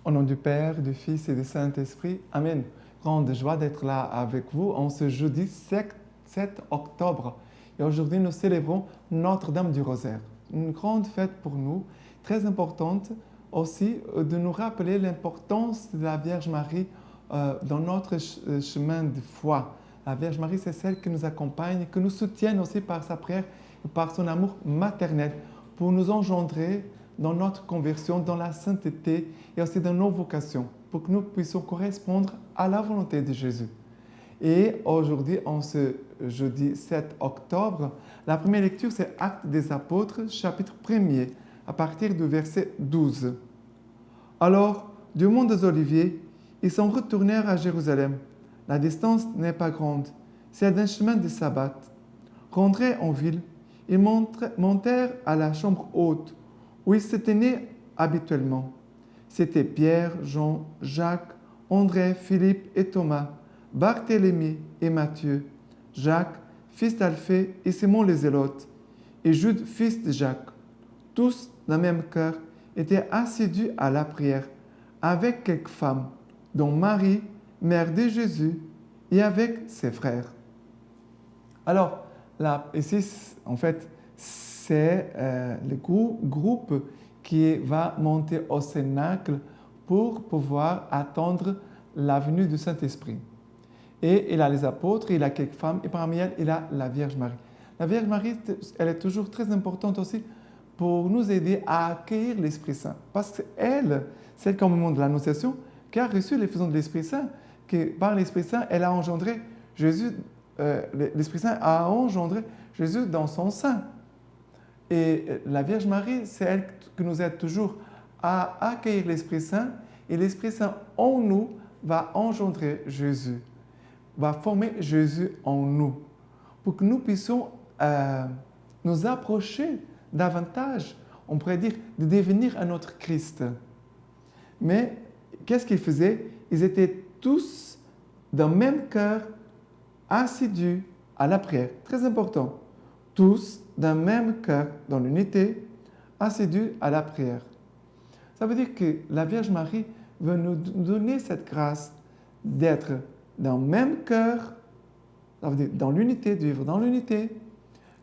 Au nom du Père, du Fils et du Saint-Esprit. Amen. Grande joie d'être là avec vous en ce jeudi 7 octobre. Et aujourd'hui, nous célébrons Notre-Dame du Rosaire. Une grande fête pour nous, très importante aussi de nous rappeler l'importance de la Vierge Marie dans notre chemin de foi. La Vierge Marie, c'est celle qui nous accompagne, qui nous soutient aussi par sa prière et par son amour maternel pour nous engendrer dans notre conversion, dans la sainteté et aussi dans nos vocations, pour que nous puissions correspondre à la volonté de Jésus. Et aujourd'hui, en ce jeudi 7 octobre, la première lecture, c'est Actes des Apôtres, chapitre 1er, à partir du verset 12. Alors, du mont des Oliviers, ils s'en retournèrent à Jérusalem. La distance n'est pas grande, c'est d'un chemin de sabbat. Rentrés en ville, ils montèrent à la chambre haute, où ils se tenaient habituellement. C'étaient Pierre, Jean, Jacques, André, Philippe et Thomas, Barthélemy et Matthieu, Jacques, fils d'Alphée et Simon les Zélotes, et Jude, fils de Jacques. Tous, d'un même cœur, étaient assidus à la prière, avec quelques femmes, dont Marie, mère de Jésus, et avec ses frères. Alors, là, ici, en fait, c'est le groupe qui va monter au Cénacle pour pouvoir attendre la venue du Saint-Esprit. Et il a les apôtres, il a quelques femmes, et parmi elles, il a la Vierge Marie. La Vierge Marie, elle est toujours très importante aussi pour nous aider à accueillir l'Esprit Saint. Parce que elle, celle qu'au moment de l'Annonciation, qui a reçu l'effusion de l'Esprit Saint, que par l'Esprit Saint, elle a engendré Jésus, l'Esprit Saint a engendré Jésus dans son sein. Et la Vierge Marie, c'est elle qui nous aide toujours à accueillir l'Esprit Saint. Et l'Esprit Saint en nous va engendrer Jésus, va former Jésus en nous, pour que nous puissions nous approcher davantage, on pourrait dire, de devenir un autre Christ. Mais qu'est-ce qu'ils faisaient? Ils étaient tous d'un même cœur, assidus à la prière. Très important. Tous d'un même cœur, dans l'unité, assidus à la prière. Ça veut dire que la Vierge Marie veut nous donner cette grâce d'être dans le même cœur, ça veut dire dans l'unité, de vivre dans l'unité,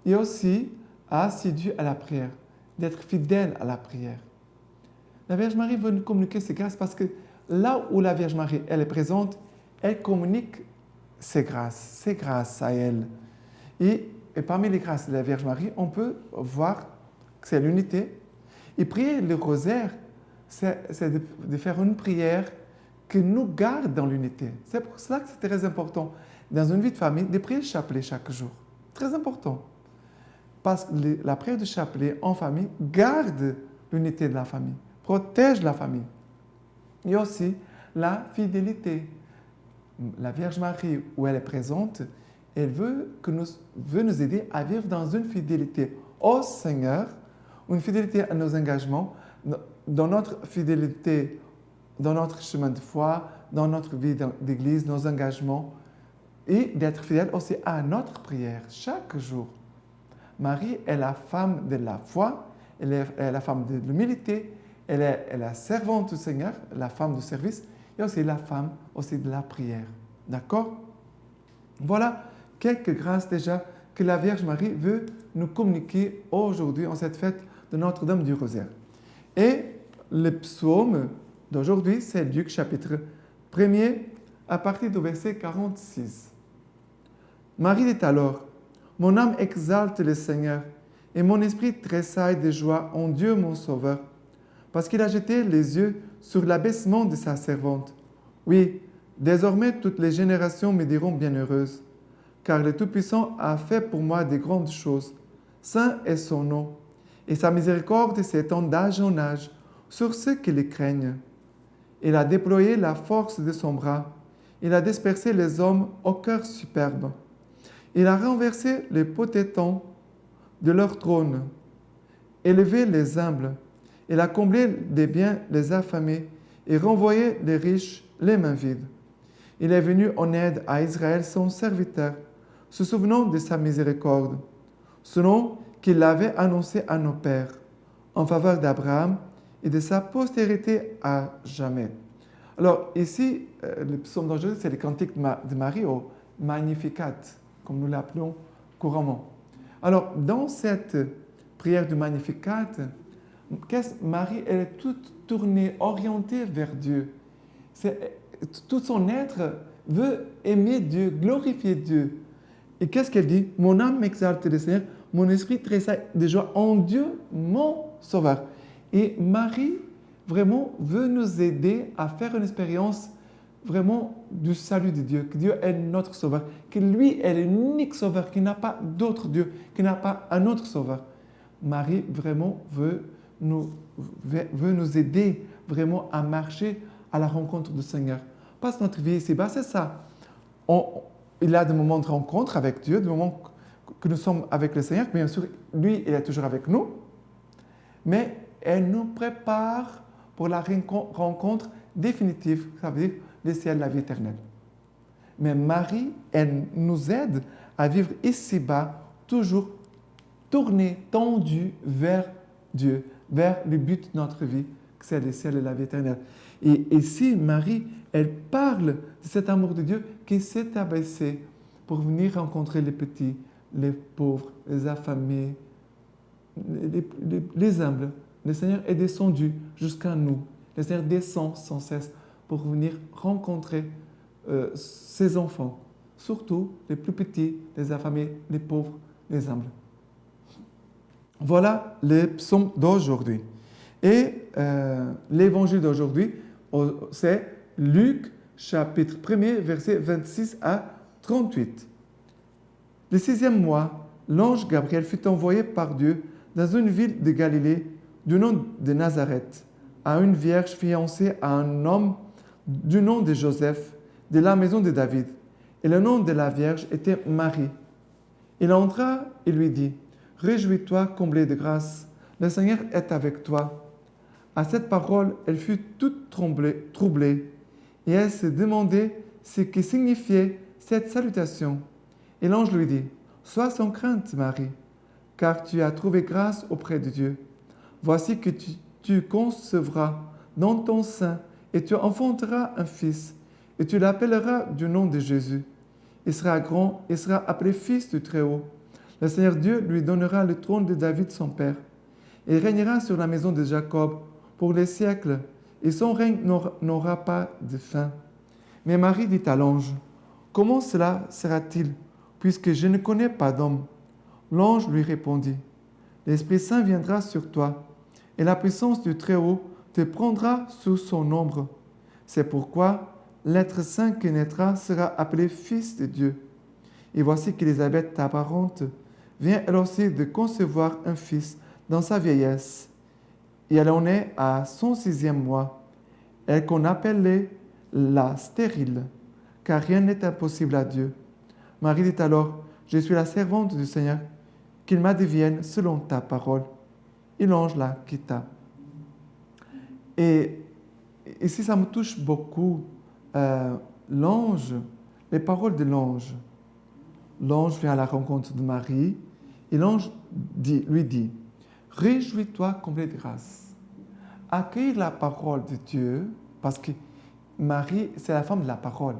et aussi assidus à la prière, d'être fidèles à la prière. La Vierge Marie veut nous communiquer ces grâces parce que là où la Vierge Marie elle est présente, elle communique ses grâces à elle. Et parmi les grâces de la Vierge Marie, on peut voir que c'est l'unité. Et prier le rosaire, c'est de faire une prière qui nous garde dans l'unité. C'est pour cela que c'est très important, dans une vie de famille, de prier le chapelet chaque jour. Très important. Parce que la prière du chapelet en famille garde l'unité de la famille, protège la famille. Et aussi la fidélité. La Vierge Marie, où elle est présente, elle veut nous aider à vivre dans une fidélité au Seigneur, une fidélité à nos engagements, dans notre fidélité, dans notre chemin de foi, dans notre vie d'église, nos engagements, et d'être fidèle aussi à notre prière chaque jour. Marie est la femme de la foi, elle est la femme de l'humilité, elle est la servante du Seigneur, la femme du service, et aussi la femme aussi de la prière. D'accord? Voilà quelques grâces déjà que la Vierge Marie veut nous communiquer aujourd'hui en cette fête de Notre-Dame du Rosaire. Et le psaume d'aujourd'hui, c'est Luc chapitre 1er à partir du verset 46. Marie dit alors, « Mon âme exalte le Seigneur et mon esprit tressaille de joie en Dieu mon Sauveur, parce qu'il a jeté les yeux sur l'abaissement de sa servante. Oui, désormais toutes les générations me diront bienheureuse, car le Tout-Puissant a fait pour moi de grandes choses. Saint est son nom, et sa miséricorde s'étend d'âge en âge sur ceux qui le craignent. Il a déployé la force de son bras, il a dispersé les hommes au cœur superbe. Il a renversé les potentats de leur trône, élevé les humbles. Il a comblé des biens les affamés et renvoyé les riches les mains vides. Il est venu en aide à Israël, son serviteur, se souvenant de sa miséricorde, selon qu'il l'avait annoncé à nos pères, en faveur d'Abraham et de sa postérité à jamais. Alors ici, le psaume d'aujourd'hui, c'est le cantique de Marie au Magnificat, comme nous l'appelons couramment. Alors, dans cette prière du Magnificat, Marie, elle est toute tournée, orientée vers Dieu. Tout son être veut aimer Dieu, glorifier Dieu. Et qu'est-ce qu'elle dit? Mon âme exalte le Seigneur, mon esprit tressaille de joie en Dieu, mon Sauveur. Et Marie, vraiment, veut nous aider à faire une expérience vraiment du salut de Dieu, que Dieu est notre Sauveur, que lui est l'unique Sauveur, qu'il n'a pas d'autre Dieu, qu'il n'a pas un autre Sauveur. Marie, vraiment, veut nous aider vraiment à marcher à la rencontre du Seigneur. Parce que notre vie ici-bas, c'est ça. Il y a des moments de rencontre avec Dieu, des moments que nous sommes avec le Seigneur. Bien sûr, lui, il est toujours avec nous. Mais elle nous prépare pour la rencontre définitive, ça veut dire le ciel, la vie éternelle. Mais Marie, elle nous aide à vivre ici-bas, toujours tournée, tendue vers Dieu, vers le but de notre vie, que c'est le ciel et la vie éternelle. Et ici, Marie, elle parle de cet amour de Dieu qui s'est abaissé pour venir rencontrer les petits, les pauvres, les affamés, les humbles. Le Seigneur est descendu jusqu'à nous. Le Seigneur descend sans cesse pour venir rencontrer ses enfants, surtout les plus petits, les affamés, les pauvres, les humbles. Voilà les psaumes d'aujourd'hui. Et l'évangile d'aujourd'hui, c'est Luc, chapitre 1er, versets 26 à 38. Le 6e mois, l'ange Gabriel fut envoyé par Dieu dans une ville de Galilée du nom de Nazareth, à une vierge fiancée à un homme du nom de Joseph, de la maison de David. Et le nom de la vierge était Marie. Il entra et lui dit, « Réjouis-toi, comblée de grâce, le Seigneur est avec toi. » À cette parole, elle fut toute troublée, et elle se demandait ce que signifiait cette salutation. Et l'ange lui dit, « Sois sans crainte, Marie, car tu as trouvé grâce auprès de Dieu. Voici que tu concevras dans ton sein, et tu enfanteras un fils, et tu l'appelleras du nom de Jésus. Il sera grand et sera appelé fils du Très-Haut. Le Seigneur Dieu lui donnera le trône de David son père. Il régnera sur la maison de Jacob pour les siècles, et son règne n'aura pas de fin. » Mais Marie dit à l'ange, « Comment cela sera-t-il, puisque je ne connais pas d'homme ?» L'ange lui répondit, « L'Esprit Saint viendra sur toi, et la puissance du Très-Haut te prendra sous son ombre. C'est pourquoi l'être saint qui naîtra sera appelé Fils de Dieu. Et voici qu'Élisabeth, ta parente, vient elle aussi de concevoir un fils dans sa vieillesse. Et elle en est à son 6e mois, elle qu'on appelait la stérile, car rien n'est impossible à Dieu. Marie dit alors, « Je suis la servante du Seigneur, qu'il m'advienne selon ta parole. » Et l'ange la quitta. Et ici, ça me touche beaucoup. L'ange, les paroles de l'ange. L'ange vient à la rencontre de Marie et l'ange lui dit, « Réjouis-toi, comblée de grâce. » Accueillir la parole de Dieu, parce que Marie, c'est la femme de la parole.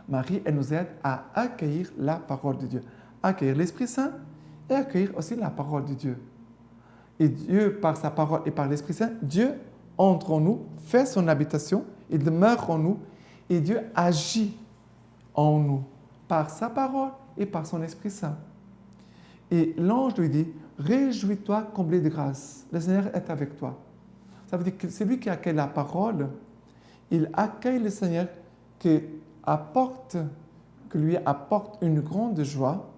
Marie, elle nous aide à accueillir la parole de Dieu, accueillir l'Esprit Saint et accueillir aussi la parole de Dieu. Et Dieu, par sa parole et par l'Esprit Saint, Dieu entre en nous, fait son habitation, il demeure en nous et Dieu agit en nous par sa parole et par son Esprit Saint. Et l'ange lui dit, « Réjouis-toi, comblé de grâce, le Seigneur est avec toi. » Ça veut dire que celui qui accueille la parole, il accueille le Seigneur qui lui apporte une grande joie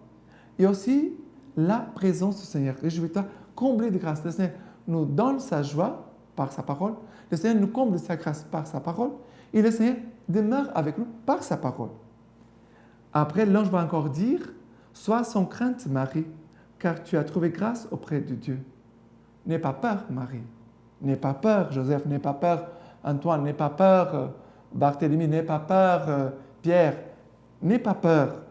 et aussi la présence du Seigneur. Réjouis-toi, comblé de grâce. Le Seigneur nous donne sa joie par sa parole. Le Seigneur nous comble de sa grâce par sa parole. Et le Seigneur demeure avec nous par sa parole. Après, l'ange va encore dire, « Sois sans crainte, Marie, car tu as trouvé grâce auprès de Dieu. » N'aie pas peur, Marie. N'aie pas peur, Joseph. N'aie pas peur, Antoine. N'aie pas peur, Barthélemy. N'aie pas peur, Pierre. N'aie pas peur.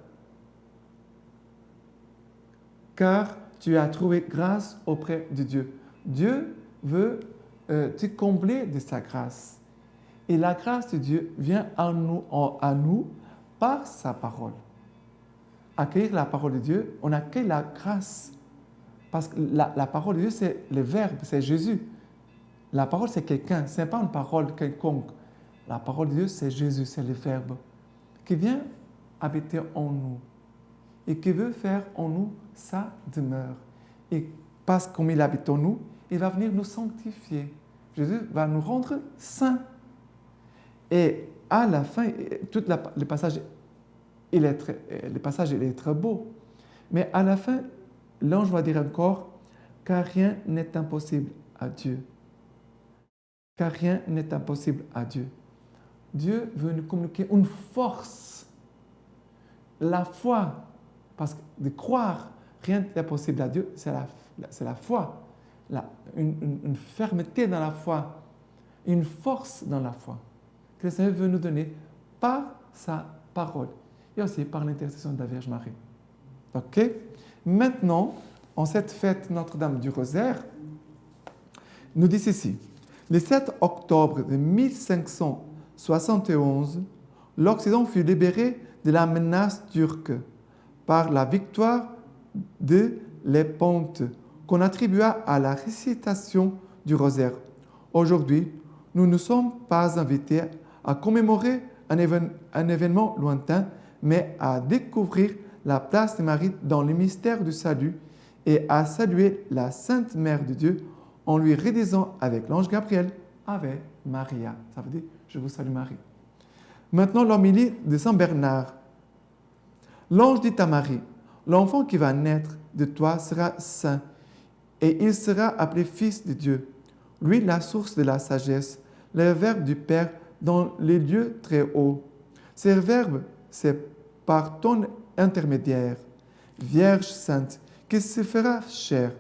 Car tu as trouvé grâce auprès de Dieu. Dieu veut tu es comblé de sa grâce. Et la grâce de Dieu vient à nous par sa parole. Accueillir la parole de Dieu, on accueille la grâce. Parce que la parole de Dieu, c'est le Verbe, c'est Jésus. La parole, c'est quelqu'un, ce n'est pas une parole quelconque. La parole de Dieu, c'est Jésus, c'est le Verbe qui vient habiter en nous et qui veut faire en nous sa demeure. Et parce que comme il habite en nous, il va venir nous sanctifier. Jésus va nous rendre saints. Et à la fin, le passage, il est très beau. Mais à la fin, l'ange va dire encore, car rien n'est impossible à Dieu. Car rien n'est impossible à Dieu. Dieu veut nous communiquer une force, la foi, parce que de croire, rien n'est possible à Dieu, c'est la foi, une fermeté dans la foi, une force dans la foi que le Seigneur veut nous donner par sa parole et aussi par l'intercession de la Vierge Marie. Ok? Maintenant, en cette fête Notre-Dame du Rosaire, nous dit ceci. Le 7 octobre de 1571, l'Occident fut libéré de la menace turque par la victoire de Lépante qu'on attribua à la récitation du rosaire. Aujourd'hui, nous ne sommes pas invités à commémorer un événement lointain, mais à découvrir la place de Marie dans le mystère du salut et à saluer la Sainte Mère de Dieu en lui redisant avec l'ange Gabriel, Ave Maria. Ça veut dire, je vous salue Marie. Maintenant, l'homélie de Saint Bernard. L'ange dit à Marie, l'enfant qui va naître de toi sera saint et il sera appelé fils de Dieu. Lui, la source de la sagesse, le Verbe du Père dans les lieux très hauts. Ce Verbe, c'est par ton intermédiaire, Vierge sainte, qui se fera chair.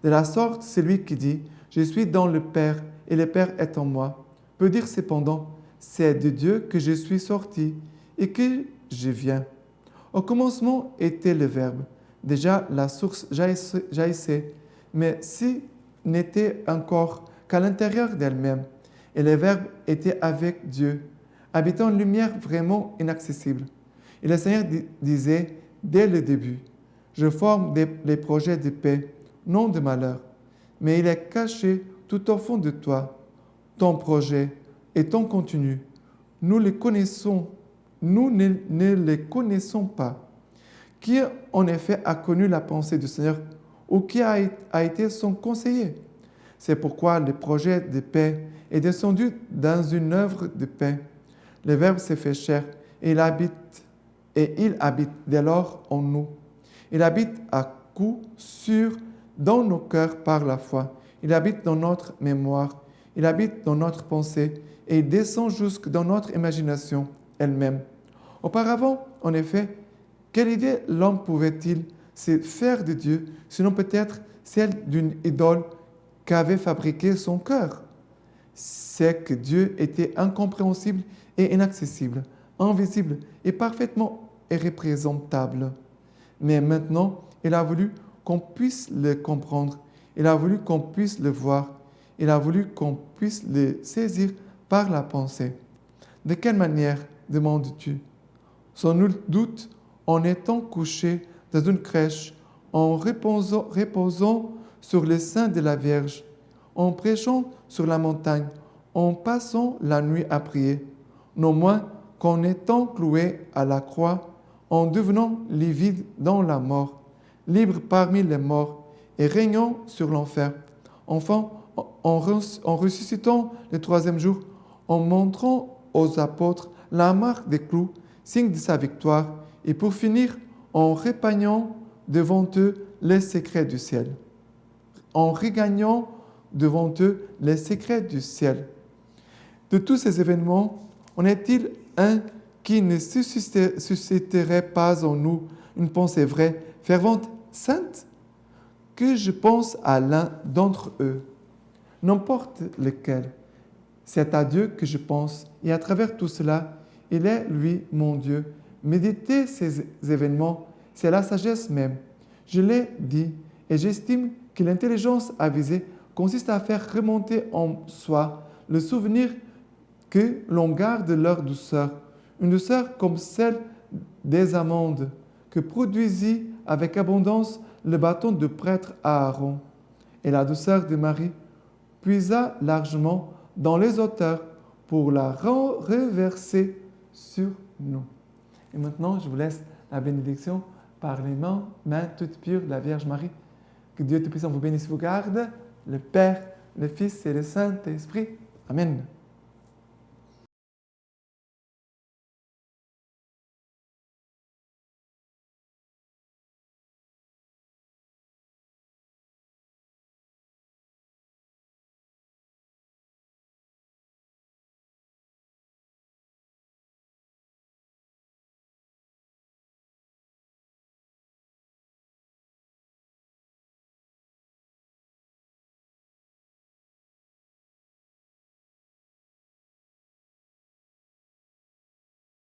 De la sorte, celui qui dit « Je suis dans le Père et le Père est en moi » peut dire cependant « C'est de Dieu que je suis sorti et que je viens ». Au commencement était le Verbe. Déjà, la source jaillissait, mais si n'était encore qu'à l'intérieur d'elle-même. Et le Verbe était avec Dieu, habitant une lumière vraiment inaccessible. Et le Seigneur disait dès le début, « Je forme les projets de paix, non de malheur, mais il est caché tout au fond de toi, ton projet et ton contenu. Nous les connaissons, nous ne les connaissons pas. Qui en effet a connu la pensée du Seigneur ou qui a été son conseiller? C'est pourquoi le projet de paix est descendu dans une œuvre de paix. Le Verbe s'est fait chair et il habite dès lors en nous. Il habite à coup sûr dans nos cœurs par la foi. Il habite dans notre mémoire. Il habite dans notre pensée et il descend jusque dans notre imagination elle-même. Auparavant, en effet, quelle idée l'homme pouvait-il se faire de Dieu, sinon peut-être celle d'une idole qu'avait fabriquée son cœur? C'est que Dieu était incompréhensible et inaccessible, invisible et parfaitement irreprésentable. Mais maintenant, il a voulu qu'on puisse le comprendre. Il a voulu qu'on puisse le voir. Il a voulu qu'on puisse le saisir par la pensée. De quelle manière, demandes-tu? Sans nul doute, en étant couché dans une crèche, en reposant sur le sein de la Vierge, en prêchant sur la montagne, en passant la nuit à prier, non moins qu'en étant cloué à la croix, en devenant livide dans la mort, libre parmi les morts et régnant sur l'enfer. Enfin, en ressuscitant le troisième jour, en montrant aux apôtres la marque des clous, signe de sa victoire, et pour finir, en regagnant devant eux les secrets du ciel. En regagnant devant eux les secrets du ciel. De tous ces événements, en est-il un qui ne susciterait pas en nous une pensée vraie, fervente, sainte? Que je pense à l'un d'entre eux. N'importe lequel, c'est à Dieu que je pense, et à travers tout cela, il est, lui, mon Dieu. Méditer ces événements, c'est la sagesse même. Je l'ai dit, et j'estime que l'intelligence avisée consiste à faire remonter en soi le souvenir que l'on garde leur douceur, une douceur comme celle des amandes que produisit avec abondance le bâton de prêtre Aaron. Et la douceur de Marie puisa largement dans les auteurs pour la reverser sur nous. Et maintenant, je vous laisse la bénédiction par les mains toutes pures de la Vierge Marie. Que Dieu Tout-Puissant vous bénisse, vous garde, le Père, le Fils et le Saint-Esprit. Amen.